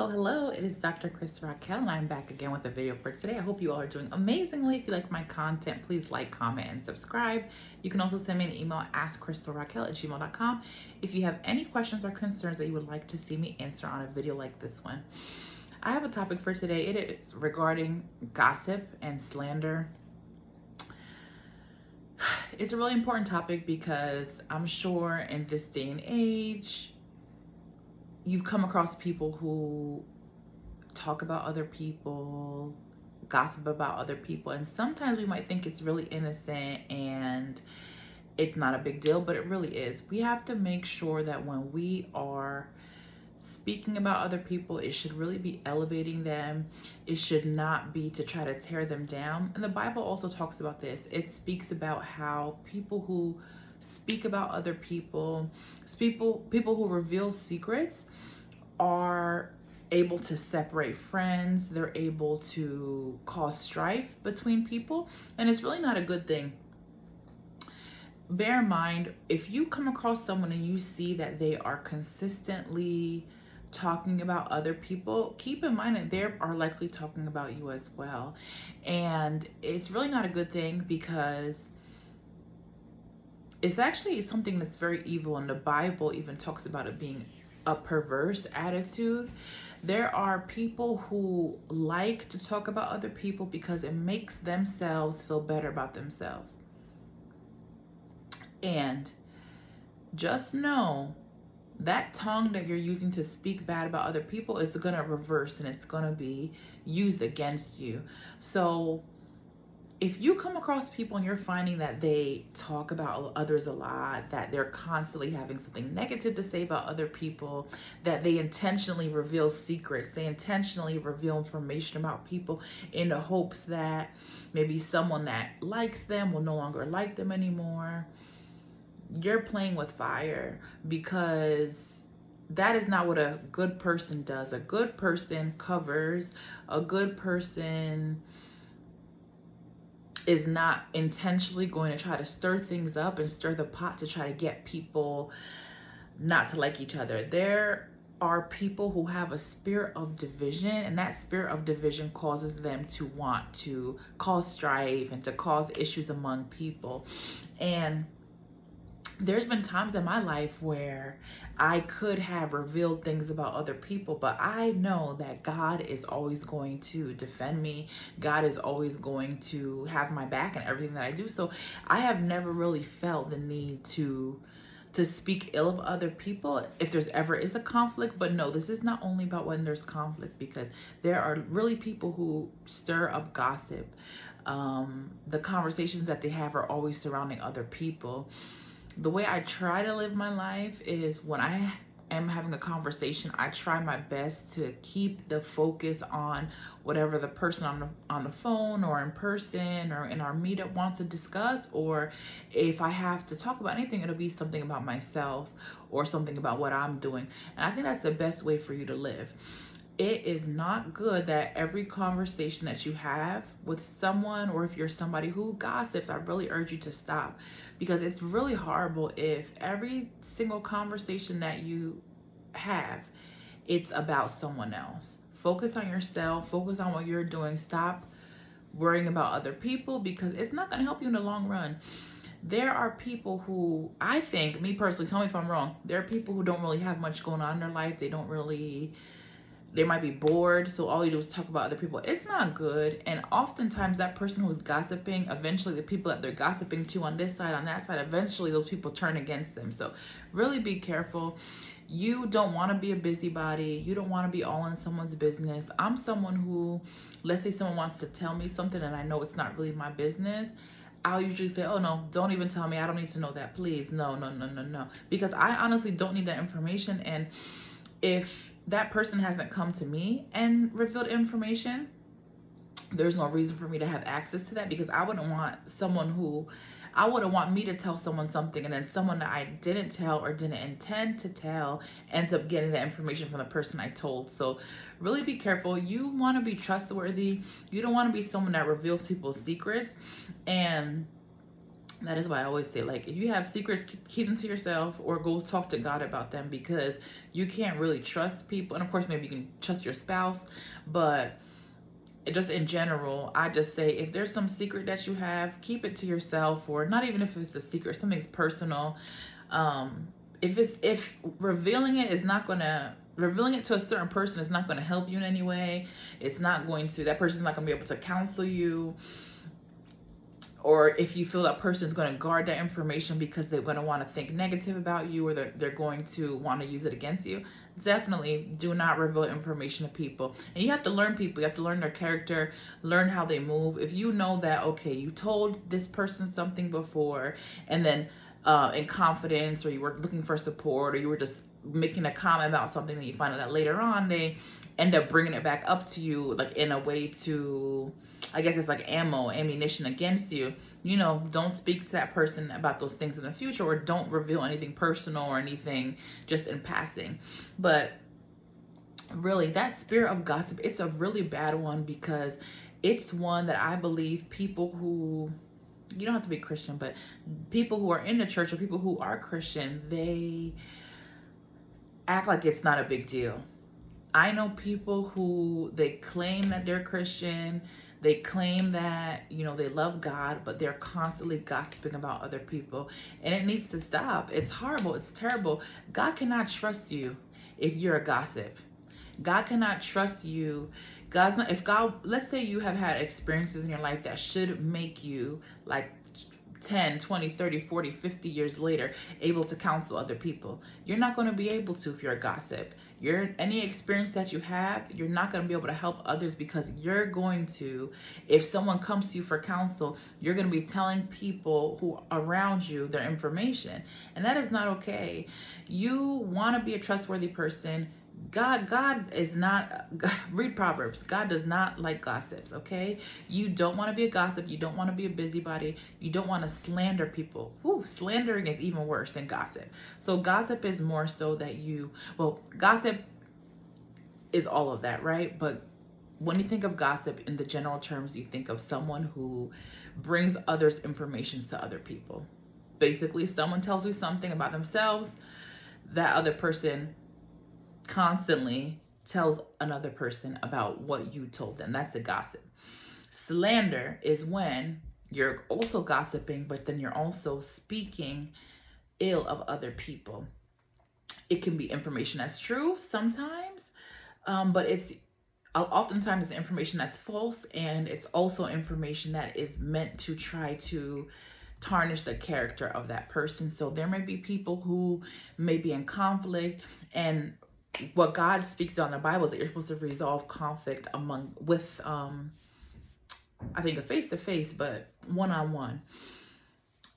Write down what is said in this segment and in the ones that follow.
Hello, it is Dr. Askkrystalracquel and I'm back again with a video for today. I hope you all are doing amazingly. If you like my content, please like, comment, and subscribe. You can also send me an email at askkrystalracquel@gmail.com if you have any questions or concerns that you would like to see me answer on a video like this one. I have a topic for today. It is regarding gossip and slander. It's a really important topic because I'm sure in this day and age, you've come across people who talk about other people, gossip about other people, and sometimes we might think it's really innocent and it's not a big deal, but it really is. We have to make sure that when we are speaking about other people, it should really be elevating them. It should not be to try to tear them down. And the Bible also talks about this. It speaks about how people who speak about other people who reveal secrets are able to separate friends. They're able to cause strife between people, and it's really not a good thing. Bear in mind, if you come across someone and you see that they are consistently talking about other people, keep in mind that they are likely talking about you as well. And it's really not a good thing because it's actually something that's very evil, and the Bible even talks about it being a perverse attitude. There are people who like to talk about other people because it makes themselves feel better about themselves. And just know that tongue that you're using to speak bad about other people is going to reverse and it's going to be used against you. So if you come across people and you're finding that they talk about others a lot, that they're constantly having something negative to say about other people, that they intentionally reveal secrets, they intentionally reveal information about people in the hopes that maybe someone that likes them will no longer like them anymore, you're playing with fire, because that is not what a good person does. A good person covers. A good person is not intentionally going to try to stir things up and stir the pot to try to get people not to like each other. There are people who have a spirit of division, and that spirit of division causes them to want to cause strife and to cause issues among people. And there's been times in my life where I could have revealed things about other people, but I know that God is always going to defend me. God is always going to have my back in everything that I do. So I have never really felt the need to speak ill of other people if there's ever is a conflict. But no, this is not only about when there's conflict, because there are really people who stir up gossip. The conversations that they have are always surrounding other people. The way I try to live my life is when I am having a conversation, I try my best to keep the focus on whatever the person on the phone or in person or in our meetup wants to discuss, or if I have to talk about anything, it'll be something about myself or something about what I'm doing. And I think that's the best way for you to live. It is not good that every conversation that you have with someone, or if you're somebody who gossips, I really urge you to stop, because it's really horrible if every single conversation that you have, it's about someone else. Focus on yourself, focus on what you're doing. Stop worrying about other people, because it's not going to help you in the long run. There are people who, I think, me personally, tell me if I'm wrong, there are people who don't really have much going on in their life. They might be bored, so all you do is talk about other people. It's not good. And oftentimes that person who's gossiping, eventually the people that they're gossiping to on this side, on that side, eventually those people turn against them. So really be careful. You don't want to be a busybody. You don't want to be all in someone's business. I'm someone who, let's say someone wants to tell me something and I know it's not really my business, I'll usually say, oh no, don't even tell me. I don't need to know that. Please, no. Because I honestly don't need that information. And if that person hasn't come to me and revealed information, there's no reason for me to have access to that, because I wouldn't want me to tell someone something and then someone that I didn't tell or didn't intend to tell ends up getting that information from the person I told. So really be careful. You want to be trustworthy. You don't want to be someone that reveals people's secrets. And That is why I always say, like, if you have secrets, keep them to yourself or go talk to God about them, because you can't really trust people. And of course, maybe you can trust your spouse, but just in general, I just say, if there's some secret that you have, keep it to yourself, or not even if it's a secret, something's personal. If revealing it is not gonna, revealing it to a certain person is not going to help you in any way. It's not going to, that person's not going to be able to counsel you. Or if you feel that person is going to guard that information because they're going to want to think negative about you, or they're going to want to use it against you, definitely do not reveal information to people. And you have to learn people. You have to learn their character, learn how they move. If you know that, okay, you told this person something before, and then in confidence, or you were looking for support, or you were just making a comment about something, that you find out that later on they end up bringing it back up to you, like in a way to, I guess it's like ammunition against you. Don't speak to that person about those things in the future, or don't reveal anything personal or anything just in passing. But really, that spirit of gossip, it's a really bad one, because it's one that I believe people who, you don't have to be Christian, but people who are in the church, or people who are Christian, they act like it's not a big deal. I know people who, they claim that they're Christian, they claim that, they love God, but they're constantly gossiping about other people. And it needs to stop. It's horrible. It's terrible. God cannot trust you if you're a gossip. God cannot trust you. God's not, if God, let's say you have had experiences in your life that should make you, like, 10, 20, 30, 40, 50 years later, able to counsel other people. You're not going to be able to if you're a gossip. Any experience that you have, you're not going to be able to help others, because you're going to, if someone comes to you for counsel, you're going to be telling people who around you their information. And that is not okay. You want to be a trustworthy person. God is not, read Proverbs. God does not like gossips, okay? You don't want to be a gossip. You don't want to be a busybody. You don't want to slander people. Whew, slandering is even worse than gossip. So gossip is more so that gossip is all of that, right? But when you think of gossip in the general terms, you think of someone who brings others' information to other people. Basically, someone tells you something about themselves, that other person constantly tells another person about what you told them. That's the gossip. Slander is when you're also gossiping, but then you're also speaking ill of other people. It can be information that's true sometimes, but it's oftentimes information that's false, and it's also information that is meant to try to tarnish the character of that person. So there may be people who may be in conflict, and what God speaks on in the Bible is that you're supposed to resolve conflict with I think a face-to-face, but one-on-one.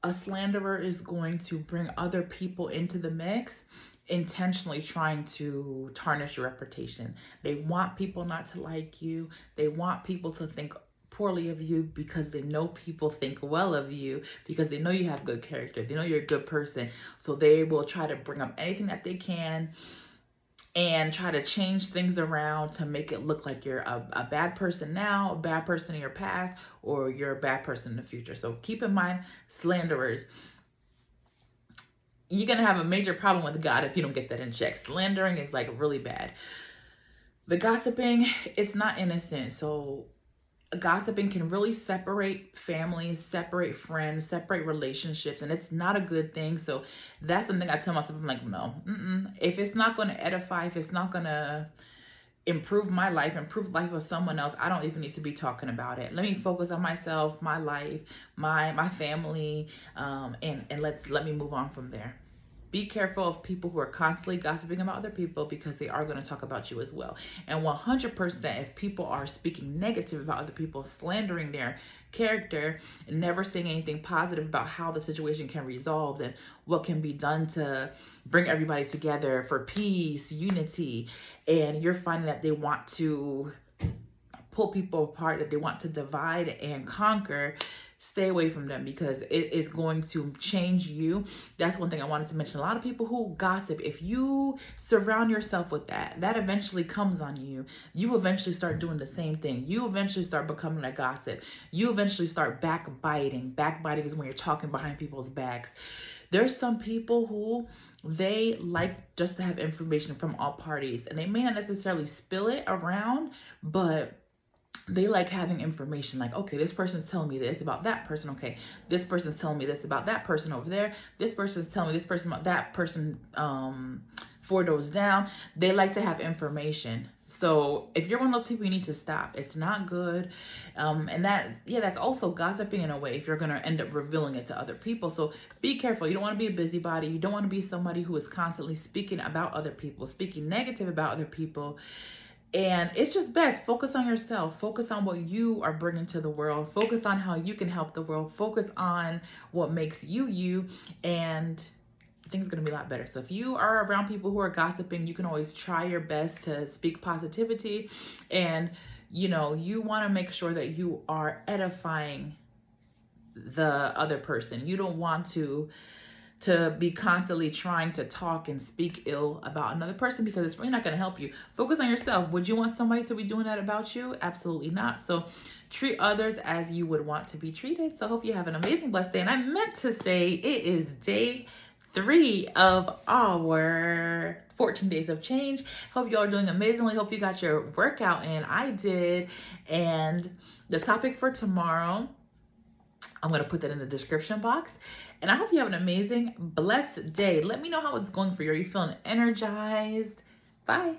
A slanderer is going to bring other people into the mix, intentionally trying to tarnish your reputation. They want people not to like you. They want people to think poorly of you, because they know people think well of you, because they know you have good character. They know you're a good person. So they will try to bring up anything that they can and try to change things around to make it look like you're a bad person now, a bad person in your past, or you're a bad person in the future. So keep in mind, slanderers, you're going to have a major problem with God if you don't get that in check. Slandering is like really bad. The gossiping, it's not innocent. So gossiping can really separate families, separate friends, separate relationships, and it's not a good thing. So that's something I tell myself. I'm like, no, if it's not going to edify, if it's not going to improve my life, improve the life of someone else, I don't even need to be talking about it. Let me focus on myself, my life, my family, and let me move on from there. Be careful of people who are constantly gossiping about other people, because they are going to talk about you as well. And 100%, if people are speaking negative about other people, slandering their character, and never saying anything positive about how the situation can resolve and what can be done to bring everybody together for peace, unity, and you're finding that they want to pull people apart, that they want to divide and conquer, stay away from them because it is going to change you. That's one thing I wanted to mention. A lot of people who gossip, if you surround yourself with that, that eventually comes on you. You eventually start doing the same thing. You eventually start becoming a gossip. You eventually start backbiting. Backbiting is when you're talking behind people's backs. There's some people who they like just to have information from all parties, and they may not necessarily spill it around, but they like having information. Like, okay, this person's telling me this about that person. Okay, this person's telling me this about that person over there. This person's telling me this person about that person 4 doors down. They like to have information. So if you're one of those people, you need to stop. It's not good. And that's also gossiping in a way if you're going to end up revealing it to other people. So be careful. You don't want to be a busybody. You don't want to be somebody who is constantly speaking about other people, speaking negative about other people. And it's just best, focus on yourself. Focus on what you are bringing to the world. Focus on how you can help the world. Focus on what makes you you, and things are going to be a lot better. So if you are around people who are gossiping, you can always try your best to speak positivity. And, you want to make sure that you are edifying the other person. You don't want to be constantly trying to talk and speak ill about another person, because it's really not going to help you. Focus on yourself. Would you want somebody to be doing that about you? Absolutely not. So treat others as you would want to be treated. So I hope you have an amazing, blessed day. And I meant to say it is day 3 of our 14 days of change. Hope you all are doing amazingly. Hope you got your workout in. I did. And the topic for tomorrow, I'm going to put that in the description box. And I hope you have an amazing, blessed day. Let me know how it's going for you. Are you feeling energized? Bye.